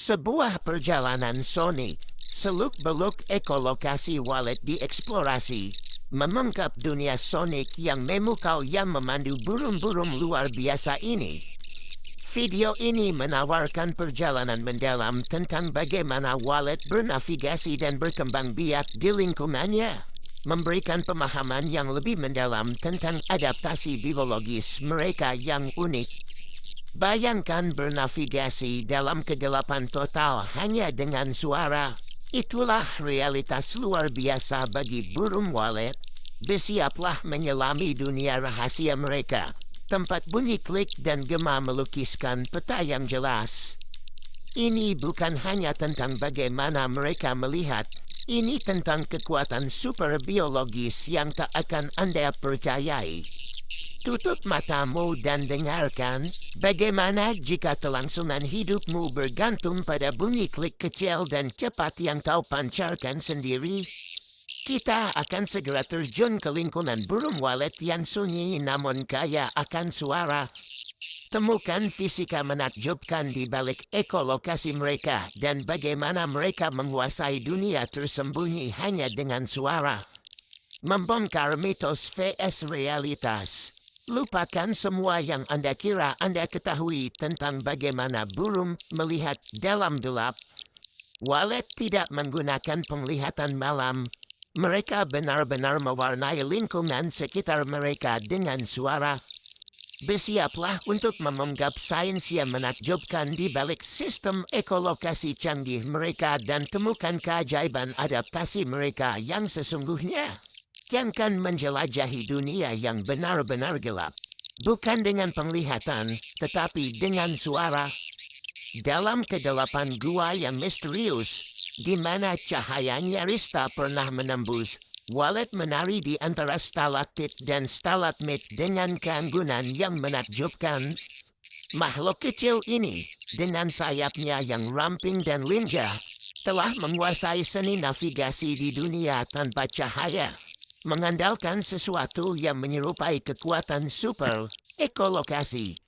Sebuah perjalanan Sony, seluk-beluk ekolokasi wallet dieksplorasi, mengungkap dunia Sonic yang memukau yang memandu burung-burung luar biasa ini. Video ini menawarkan perjalanan mendalam tentang bagaimana wallet bernavigasi dan berkembang biak di lingkungannya, memberikan pemahaman yang lebih mendalam tentang adaptasi biologis mereka yang unik. Bayangkan bernavigasi dalam kegelapan total hanya dengan suara. Itulah realitas luar biasa bagi burung walet. Bersiaplah menyelami dunia rahasia mereka. Tempat bunyi klik dan gema melukiskan peta yang jelas. Ini bukan hanya tentang bagaimana mereka melihat. Ini tentang kekuatan super biologis yang tak akan Anda percayai. Tutup matamu dan dengarkan bagaimana jika kelangsungan hidupmu bergantung pada bunyi klik kecil dan cepat yang kau pancarkan sendiri. Kita akan segera terjun ke lingkungan burung walet yang sunyi namun kaya akan suara. Temukan fisika menakjubkan di balik ekolokasi mereka dan bagaimana mereka menguasai dunia tersembunyi hanya dengan suara. Membongkar mitos vs realitas. Lupakan semua yang Anda kira Anda ketahui tentang bagaimana burung melihat dalam gelap. Walet tidak menggunakan penglihatan malam. Mereka benar-benar mewarnai lingkungan sekitar mereka dengan suara. Bersiaplah untuk menganggap sains yang menakjubkan di balik sistem ekolokasi canggih mereka dan temukan keajaiban adaptasi mereka yang sesungguhnya. Jangan menjelajahi dunia yang benar-benar gelap. Bukan dengan penglihatan, tetapi dengan suara. Dalam kegelapan gua yang misterius, di mana cahaya nyaris tak pernah menembus, walet menari di antara stalaktit dan stalagmit dengan keanggunan yang menakjubkan. Makhluk kecil ini, dengan sayapnya yang ramping dan lincah, telah menguasai seni navigasi di dunia tanpa cahaya. Mengandalkan sesuatu yang menyerupai kekuatan super ekolokasi.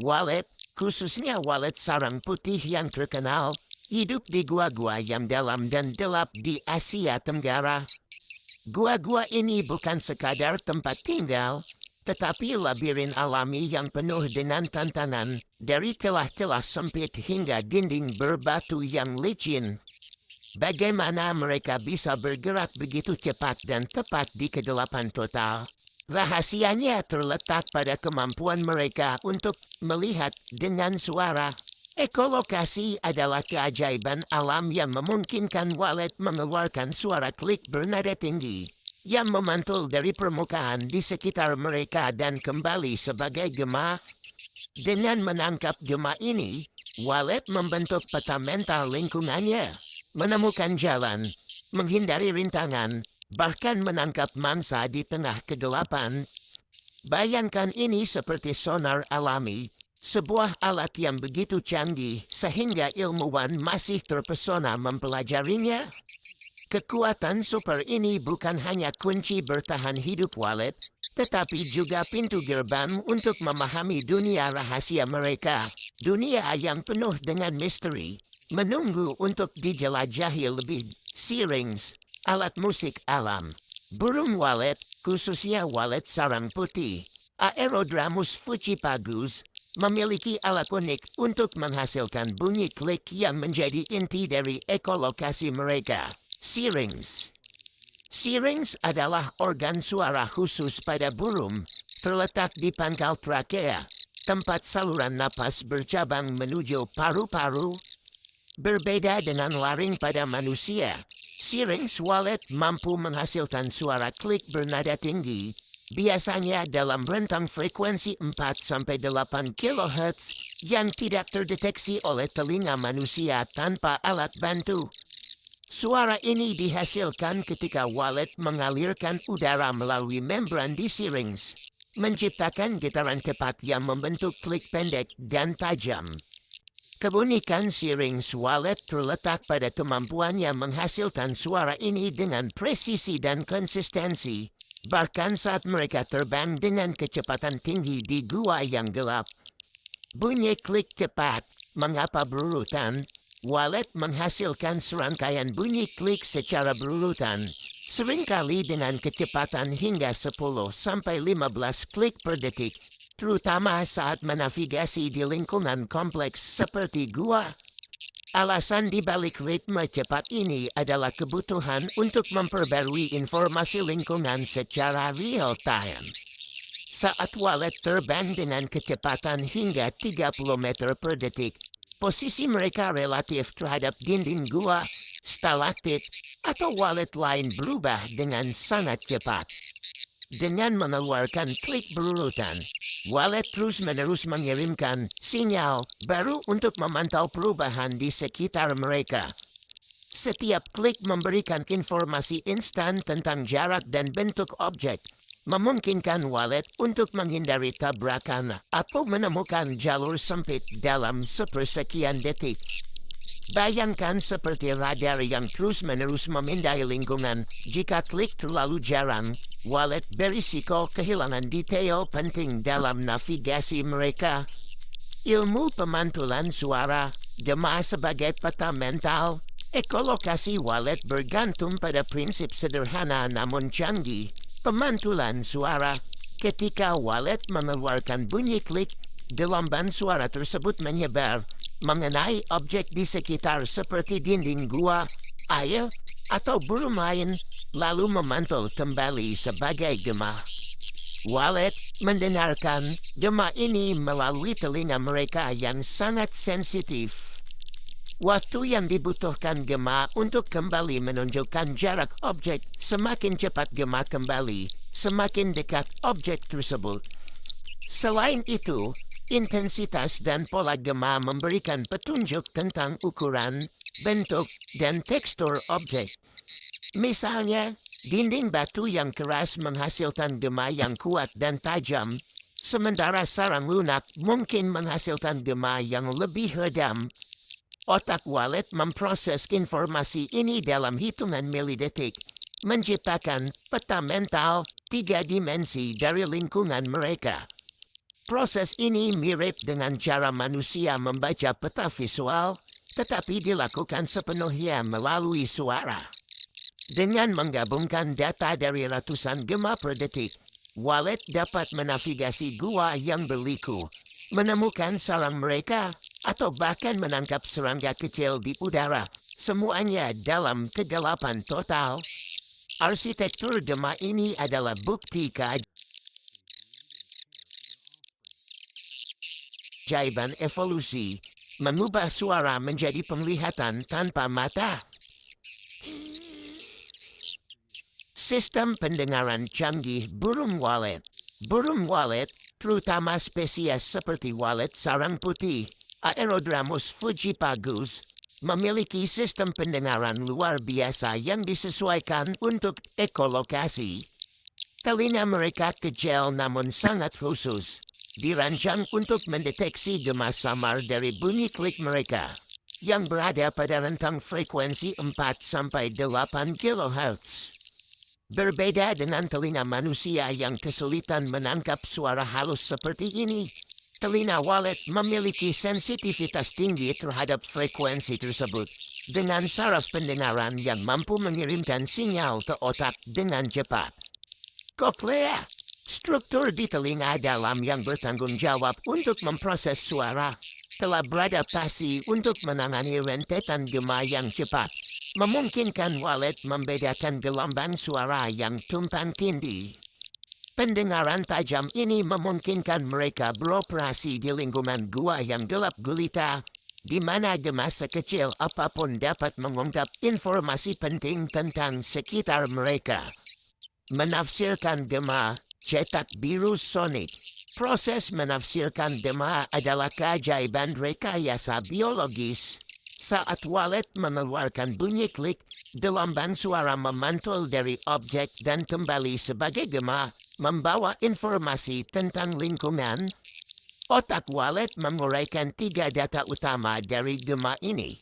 Walet, khususnya walet sarang putih yang terkenal, hidup di gua-gua yang dalam dan gelap di Asia Tenggara. Gua-gua ini bukan sekadar tempat tinggal, tetapi labirin alami yang penuh dengan tantangan, dari celah-celah sempit hingga dinding berbatu yang licin. Bagaimana mereka bisa bergerak begitu cepat dan tepat di kegelapan total? Rahasianya terletak pada kemampuan mereka untuk melihat dengan suara. Ekolokasi adalah keajaiban alam yang memungkinkan walet mengeluarkan suara klik bernada tinggi yang memantul dari permukaan di sekitar mereka dan kembali sebagai gema. Dengan menangkap gema ini, walet membentuk peta mental lingkungannya, menemukan jalan, menghindari rintangan, bahkan menangkap mangsa di tengah kegelapan. Bayangkan ini seperti sonar alami, sebuah alat yang begitu canggih sehingga ilmuwan masih terpesona mempelajarinya. Kekuatan super ini bukan hanya kunci bertahan hidup walet, tetapi juga pintu gerbang untuk memahami dunia rahasia mereka. Dunia yang penuh dengan misteri, menunggu untuk dijelajahi lebih. Sirings, alat musik alam. Burung walet, khususnya walet sarang putih, Aerodromus fucipagus, memiliki alat unik untuk menghasilkan bunyi klik yang menjadi inti dari ekolokasi mereka. Sirings. Sirings adalah organ suara khusus pada burung, terletak di pangkal trakea, tempat saluran napas bercabang menuju paru-paru. Berbeda dengan laring pada manusia, sirings walet mampu menghasilkan suara klik bernada tinggi, biasanya dalam rentang frekuensi 4-8 kHz yang tidak terdeteksi oleh telinga manusia tanpa alat bantu. Suara ini dihasilkan ketika walet mengalirkan udara melalui membran di sirings, menciptakan getaran cepat yang membentuk klik pendek dan tajam. Keunikan sirings walet terletak pada kemampuannya menghasilkan suara ini dengan presisi dan konsistensi, bahkan saat mereka terbang dengan kecepatan tinggi di gua yang gelap. Bunyi klik cepat, mengapa berurutan, Wallet menghasilkan serangkaian bunyi klik secara berurutan, seringkali dengan kecepatan hingga 10 sampai 15 klik per detik, terutama saat menavigasi di lingkungan kompleks seperti gua. Alasan dibalik ritme cepat ini adalah kebutuhan untuk memperbarui informasi lingkungan secara real-time. Saat wallet terbang dengan kecepatan hingga 30 meter per detik, posisi mereka relatif terhadap dinding gua, stalaktit, atau wallet lain berubah dengan sangat cepat. Dengan mengeluarkan klik berurutan, wallet terus-menerus mengirimkan sinyal baru untuk memantau perubahan di sekitar mereka. Setiap klik memberikan informasi instan tentang jarak dan bentuk objek, memungkinkan wallet untuk menghindari tabrakan atau menemukan jalur sempit dalam sepersekian detik. Bayangkan seperti radar yang terus-menerus memindai lingkungan. Jika klik terlalu jarang, wallet berisiko kehilangan detail penting dalam navigasi mereka. Ilmu pemantulan suara, Gemma sebagai peta mental, ekolokasi wallet bergantung pada prinsip sederhana namun canggih. Pemantulan suara, ketika wallet mengeluarkan bunyi klik, gelombang suara tersebut menyebar, mengenai objek di sekitar seperti dinding gua, air, atau burung lain, lalu memantul kembali sebagai gema. Wallet mendengarkan gema ini melalui telinga mereka yang sangat sensitif. Waktu yang dibutuhkan gema untuk kembali menunjukkan jarak objek, semakin cepat gema kembali, semakin dekat objek tersebut. Selain itu, intensitas dan pola gema memberikan petunjuk tentang ukuran, bentuk, dan tekstur objek. Misalnya, dinding batu yang keras menghasilkan gema yang kuat dan tajam, sementara sarang lunak mungkin menghasilkan gema yang lebih redam. Otak wallet memproses informasi ini dalam hitungan milidetik, menciptakan peta mental 3 dimensi dari lingkungan mereka. Proses ini mirip dengan cara manusia membaca peta visual, tetapi dilakukan sepenuhnya melalui suara. Dengan menggabungkan data dari ratusan gema per detik, wallet dapat menavigasi gua yang berliku, menemukan sarang mereka, atau bahkan menangkap serangga kecil di udara, semuanya dalam kegelapan total. Arsitektur gema ini adalah bukti keajaiban evolusi, mengubah suara menjadi penglihatan tanpa mata. Sistem pendengaran canggih burung wallet. Burung wallet, terutama spesies seperti wallet sarang putih, Aerodromus fujipagus, memiliki sistem pendengaran luar biasa yang disesuaikan untuk ekolokasi. Telinga mereka kecil namun sangat khusus, dirancang untuk mendeteksi gema samar dari bunyi klik mereka, yang berada pada rentang frekuensi 4-8 kHz. Berbeda dengan telinga manusia yang kesulitan menangkap suara halus seperti ini, telinga wallet memiliki sensitivitas tinggi terhadap frekuensi tersebut, dengan saraf pendengaran yang mampu mengirimkan sinyal ke otak dengan cepat. Koklea, struktur di telinga dalam yang bertanggung jawab untuk memproses suara, telah beradaptasi untuk menangani rentetan gema yang cepat, memungkinkan wallet membedakan gelombang suara yang tumpang tindih. Pendengaran tajam ini memungkinkan mereka beroperasi di lingkungan gua yang gelap gulita, di mana gema sekecil apapun dapat mengungkap informasi penting tentang sekitar mereka. Menafsirkan gema, cetak biru sonik. Proses menafsirkan gema adalah keajaiban rekayasa biologis. Saat wallet mengeluarkan bunyi klik, gelombang suara memantul dari objek dan kembali sebagai gema, membawa informasi tentang lingkungan. Otak wallet menguraikan 3 data utama dari gema ini.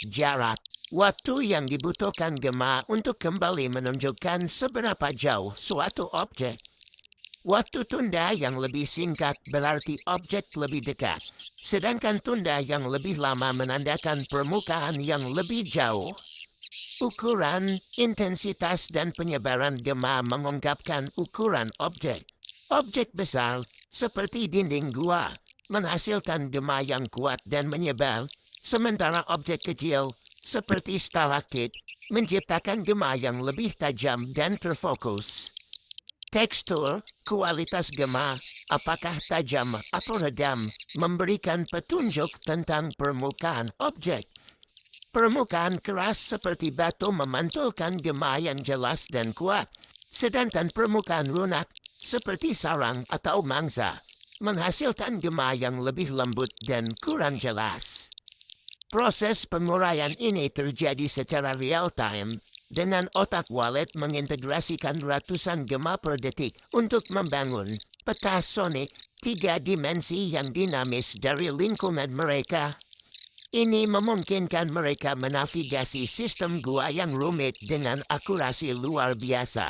Jarak, waktu yang dibutuhkan gema untuk kembali menunjukkan seberapa jauh suatu objek. Waktu tunda yang lebih singkat berarti objek lebih dekat, sedangkan tunda yang lebih lama menandakan permukaan yang lebih jauh. Ukuran, intensitas, dan penyebaran gema mengungkapkan ukuran objek. Objek besar, seperti dinding gua, menghasilkan gema yang kuat dan menyebar, sementara objek kecil, seperti stalaktit, menciptakan gema yang lebih tajam dan terfokus. Tekstur, kualitas gema, apakah tajam atau redam, memberikan petunjuk tentang permukaan objek. Permukaan keras seperti batu memantulkan gema yang jelas dan kuat, sedangkan permukaan lunak seperti sarang atau mangsa menghasilkan gema yang lebih lembut dan kurang jelas. Proses penguraian ini terjadi secara real-time dengan otak walet mengintegrasikan ratusan gema per detik untuk membangun peta sonik 3 dimensi yang dinamis dari lingkungan mereka. Ini memungkinkan mereka menavigasi sistem gua yang rumit dengan akurasi luar biasa.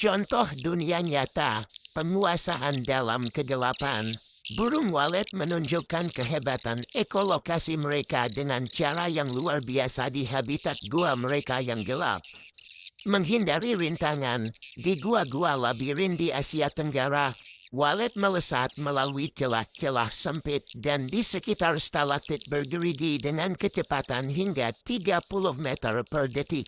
Contoh dunia nyata, penguasaan dalam kegelapan. Burung walet menunjukkan kehebatan ekolokasi mereka dengan cara yang luar biasa di habitat gua mereka yang gelap. Menghindari rintangan, di gua-gua labirin di Asia Tenggara, walet melesat melalui celah-celah sempit dan di sekitar stalaktit bergerigi dengan kecepatan hingga 30 meter per detik.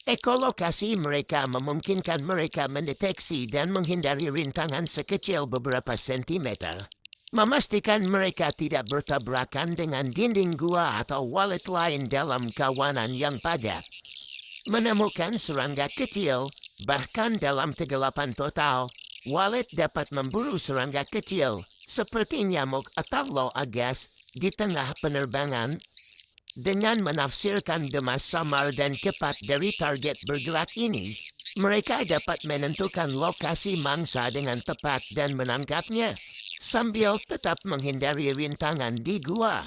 Ekolokasi mereka memungkinkan mereka mendeteksi dan menghindari rintangan sekecil beberapa sentimeter. Memastikan mereka tidak bertabrakan dengan dinding gua atau walet lain dalam kawanan yang padat. Menemukan serangga kecil, bahkan dalam kegelapan total, walet dapat memburu serangga kecil, seperti nyamuk atau loagas, di tengah penerbangan. Dengan menafsirkan gema samar dan cepat dari target bergerak ini, mereka dapat menentukan lokasi mangsa dengan tepat dan menangkapnya, sambil tetap menghindari rintangan di gua.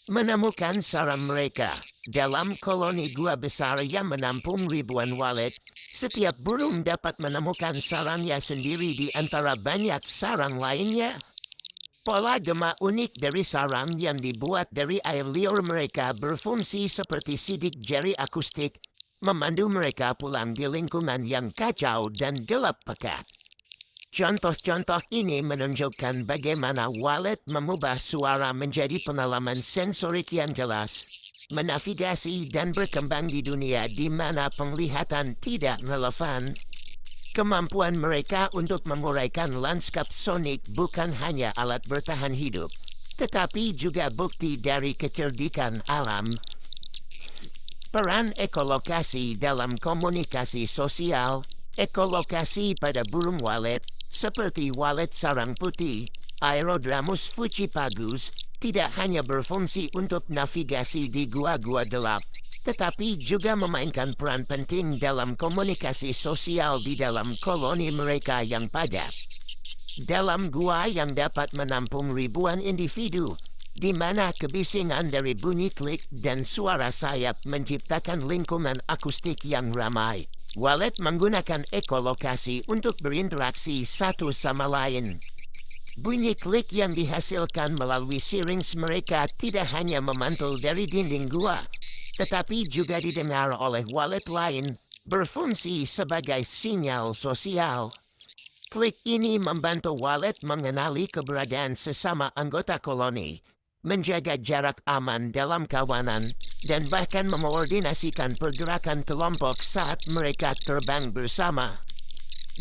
Menemukan sarang mereka dalam koloni gua besar yang menampung ribuan walet. Setiap burung dapat menemukan sarangnya sendiri di antara banyak sarang lainnya. Pola gema unik dari sarang yang dibuat dari air liur mereka berfungsi seperti sidik jari akustik, memandu mereka pulang di lingkungan yang kacau dan gelap pekat. Contoh-contoh ini menunjukkan bagaimana walet mengubah suara menjadi pengalaman sensorik yang jelas, menavigasi dan berkembang di dunia di mana penglihatan tidak relevan. Kemampuan mereka untuk menguraikan lanskap sonik bukan hanya alat bertahan hidup, tetapi juga bukti dari kecerdikan alam. Peran ekolokasi dalam komunikasi sosial. Ekolokasi pada burung walet, seperti walet sarang putih, Aerodromus fucipagus, tidak hanya berfungsi untuk navigasi di gua-gua gelap, tetapi juga memainkan peran penting dalam komunikasi sosial di dalam koloni mereka yang padat. Dalam gua yang dapat menampung ribuan individu, di mana kebisingan dari bunyi klik dan suara sayap menciptakan lingkungan akustik yang ramai, walet menggunakan ekolokasi untuk berinteraksi satu sama lain. Bunyi klik yang dihasilkan melalui sirings mereka tidak hanya memantul dari dinding gua, tetapi juga didengar oleh walet lain, berfungsi sebagai sinyal sosial. Klik ini membantu walet mengenali keberadaan sesama anggota koloni, menjaga jarak aman dalam kawanan, dan bahkan mengkoordinasikan pergerakan kelompok saat mereka terbang bersama.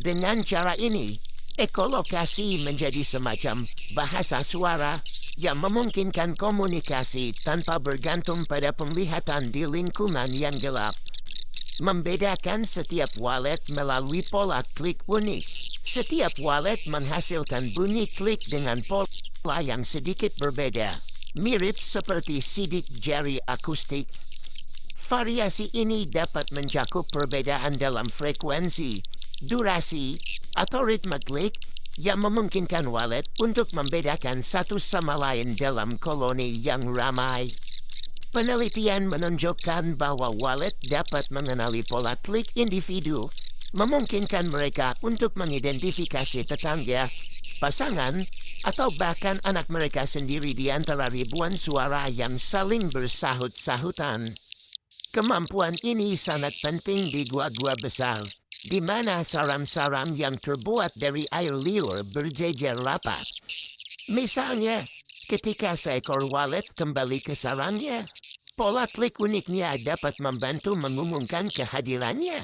Dengan cara ini, ekolokasi menjadi semacam bahasa suara yang memungkinkan komunikasi tanpa bergantung pada penglihatan di lingkungan yang gelap. Membedakan setiap walet melalui pola klik unik. Setiap walet menghasilkan bunyi klik dengan pola yang sedikit berbeda, mirip seperti sidik jari akustik. Variasi ini dapat mencakup perbedaan dalam frekuensi, durasi, atau ritme klik yang memungkinkan walet untuk membedakan satu sama lain dalam koloni yang ramai. Penelitian menunjukkan bahwa walet dapat mengenali pola klik individu memungkinkan mereka untuk mengidentifikasi tetangga, pasangan, atau bahkan anak mereka sendiri di antara ribuan suara yang saling bersahut-sahutan. Kemampuan ini sangat penting di gua-gua besar, di mana sarang-sarang yang terbuat dari air liur berjejer rapat. Misalnya, ketika seekor walet kembali ke sarangnya, pola klik uniknya dapat membantu mengumumkan kehadirannya,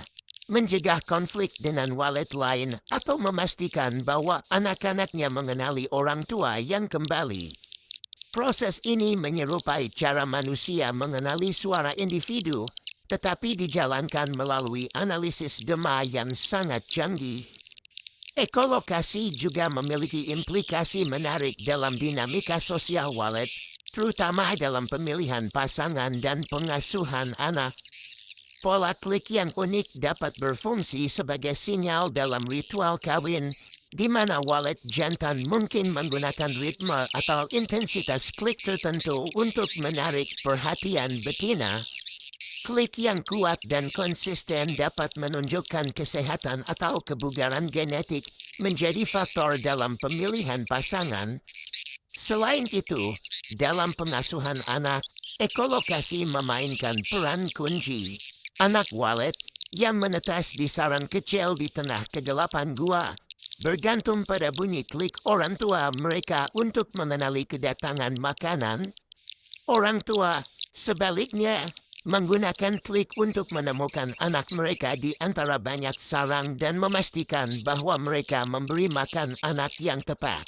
mencegah konflik dengan walet lain, atau memastikan bahwa anak-anaknya mengenali orang tua yang kembali. Proses ini menyerupai cara manusia mengenali suara individu, tetapi dijalankan melalui analisis gema yang sangat canggih. Ekolokasi juga memiliki implikasi menarik dalam dinamika sosial walet, terutama dalam pemilihan pasangan dan pengasuhan anak. Pola klik yang unik dapat berfungsi sebagai sinyal dalam ritual kawin, di mana walet jantan mungkin menggunakan ritme atau intensitas klik tertentu untuk menarik perhatian betina. Klik yang kuat dan konsisten dapat menunjukkan kesehatan atau kebugaran genetik menjadi faktor dalam pemilihan pasangan. Selain itu, dalam pengasuhan anak, ekolokasi memainkan peran kunci. Anak walet yang menetas di sarang kecil di tengah kegelapan gua bergantung pada bunyi klik orang tua mereka untuk mengenali kedatangan makanan. Orang tua, sebaliknya, menggunakan klik untuk menemukan anak mereka di antara banyak sarang dan memastikan bahwa mereka memberi makan anak yang tepat.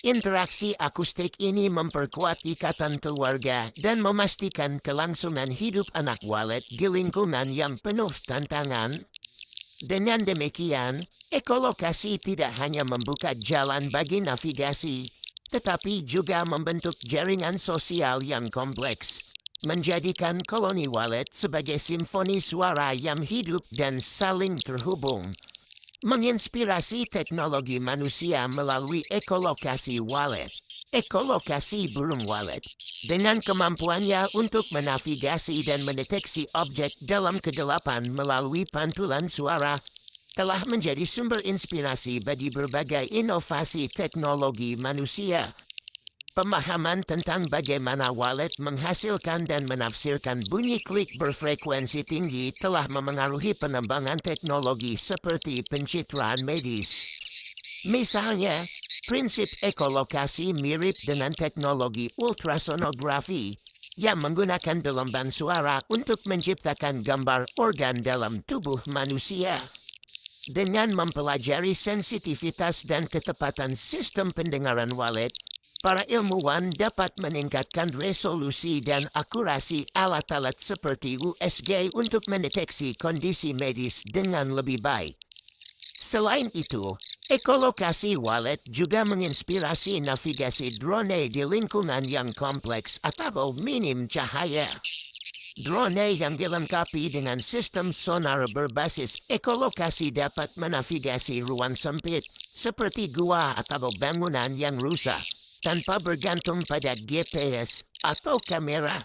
Interaksi akustik ini memperkuat ikatan keluarga dan memastikan kelangsungan hidup anak walet di lingkungan yang penuh tantangan. Dengan demikian, ekolokasi tidak hanya membuka jalan bagi navigasi, tetapi juga membentuk jaringan sosial yang kompleks, menjadikan koloni walet sebagai simfoni suara yang hidup dan saling terhubung. Menginspirasi teknologi manusia melalui ekolokasi walet. Ekolokasi burung walet, dengan kemampuannya untuk menavigasi dan mendeteksi objek dalam kegelapan melalui pantulan suara, telah menjadi sumber inspirasi bagi berbagai inovasi teknologi manusia. Pemahaman tentang bagaimana walet menghasilkan dan menafsirkan bunyi klik berfrekuensi tinggi telah memengaruhi pengembangan teknologi seperti pencitraan medis. Misalnya, prinsip ekolokasi mirip dengan teknologi ultrasonografi yang menggunakan gelombang suara untuk menciptakan gambar organ dalam tubuh manusia. Dengan mempelajari sensitivitas dan ketepatan sistem pendengaran walet, para ilmuwan dapat meningkatkan resolusi dan akurasi alat-alat seperti USG untuk mendeteksi kondisi medis dengan lebih baik. Selain itu, ekolokasi walet juga menginspirasi navigasi drone di lingkungan yang kompleks atau minim cahaya. Drone yang dilengkapi dengan sistem sonar berbasis ekolokasi dapat menavigasi ruang sempit seperti gua atau bangunan yang rusak, tanpa bergantung pada GPS atau kamera.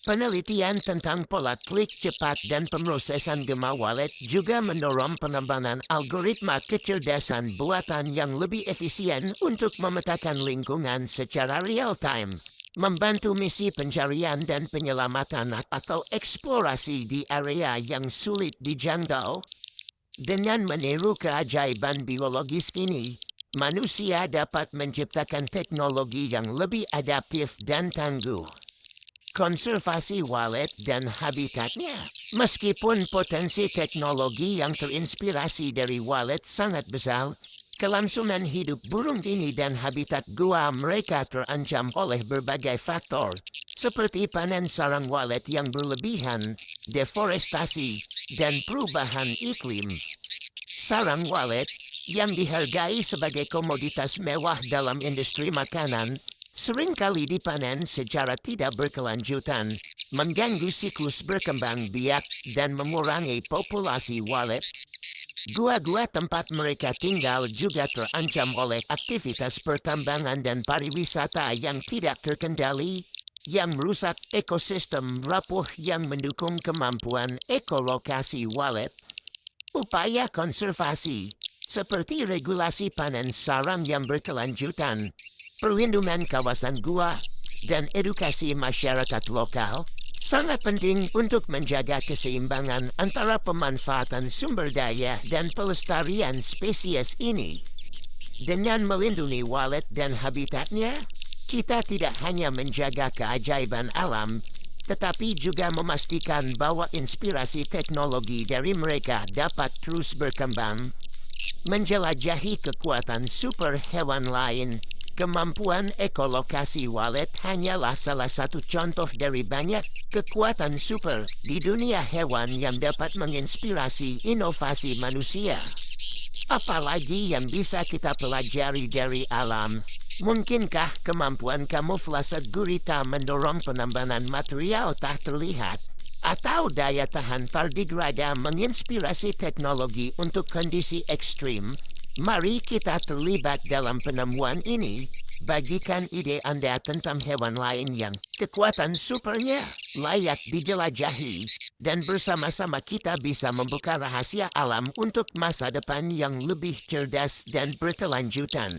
Penelitian tentang pola klik cepat dan pemrosesan gema walet juga mendorong pengembangan algoritma kecerdasan buatan yang lebih efisien untuk memetakan lingkungan secara real-time, membantu misi pencarian dan penyelamatan atau eksplorasi di area yang sulit dijangkau. Dengan meniru keajaiban biologis ini, manusia dapat menciptakan teknologi yang lebih adaptif dan tangguh. Konservasi walet dan habitatnya. Meskipun potensi teknologi yang terinspirasi dari walet sangat besar, kelangsungan hidup burung ini dan habitat gua mereka terancam oleh berbagai faktor, seperti panen sarang walet yang berlebihan, deforestasi, dan perubahan iklim. Sarang walet yang dihargai sebagai komoditas mewah dalam industri makanan seringkali dipanen secara tidak berkelanjutan, mengganggu siklus berkembang biak dan mengurangi populasi walet. Gua-gua tempat mereka tinggal juga terancam oleh aktivitas pertambangan dan pariwisata yang tidak terkendali, yang merusak ekosistem rapuh yang mendukung kemampuan ekolokasi walet. Upaya konservasi, seperti regulasi panen sarang yang berkelanjutan, perlindungan kawasan gua, dan edukasi masyarakat lokal, sangat penting untuk menjaga keseimbangan antara pemanfaatan sumber daya dan pelestarian spesies ini. Dengan melindungi walet dan habitatnya, kita tidak hanya menjaga keajaiban alam, tetapi juga memastikan bahwa inspirasi teknologi dari mereka dapat terus berkembang, menjelajahi kekuatan super hewan lain. Kemampuan ekolokasi walet hanyalah salah satu contoh dari banyak kekuatan super di dunia hewan yang dapat menginspirasi inovasi manusia. Apalagi yang bisa kita pelajari dari alam? Mungkinkah kemampuan kamuflase gurita mendorong penambahan material tak terlihat? Atau daya tahan tardigrada menginspirasi teknologi untuk kondisi ekstrim? Mari kita terlibat dalam penemuan ini. Bagikan ide Anda tentang hewan lain yang kekuatan supernya layak dijelajahi. Dan bersama-sama kita bisa membuka rahasia alam untuk masa depan yang lebih cerdas dan berkelanjutan.